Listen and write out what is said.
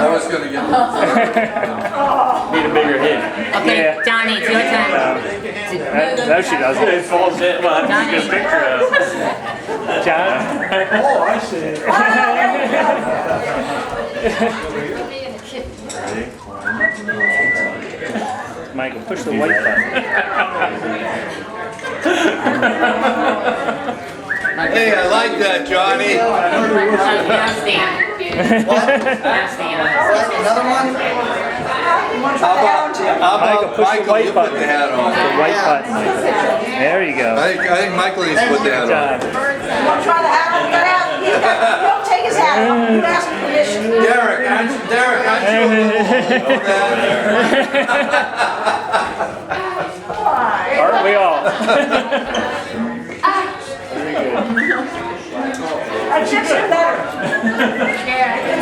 I was going to get Need a bigger hit. Okay, Yeah. Johnny, it's your turn. No, she doesn't. It falls in. Well, I'm just a picture of. John? Oh, I see. Michael, push the white button. Hey, I like that, Johnny. Now stand. Now stand. Another one? How Michael, about push the Michael, white you put button. the hat on? The white button. There you go. I think Michael needs to put the hat on. John. You want to try the hat on? Get out. You don't take his hat off. You ask him permission. Derek, aren't you Aren't we all? I chips are better. Yeah.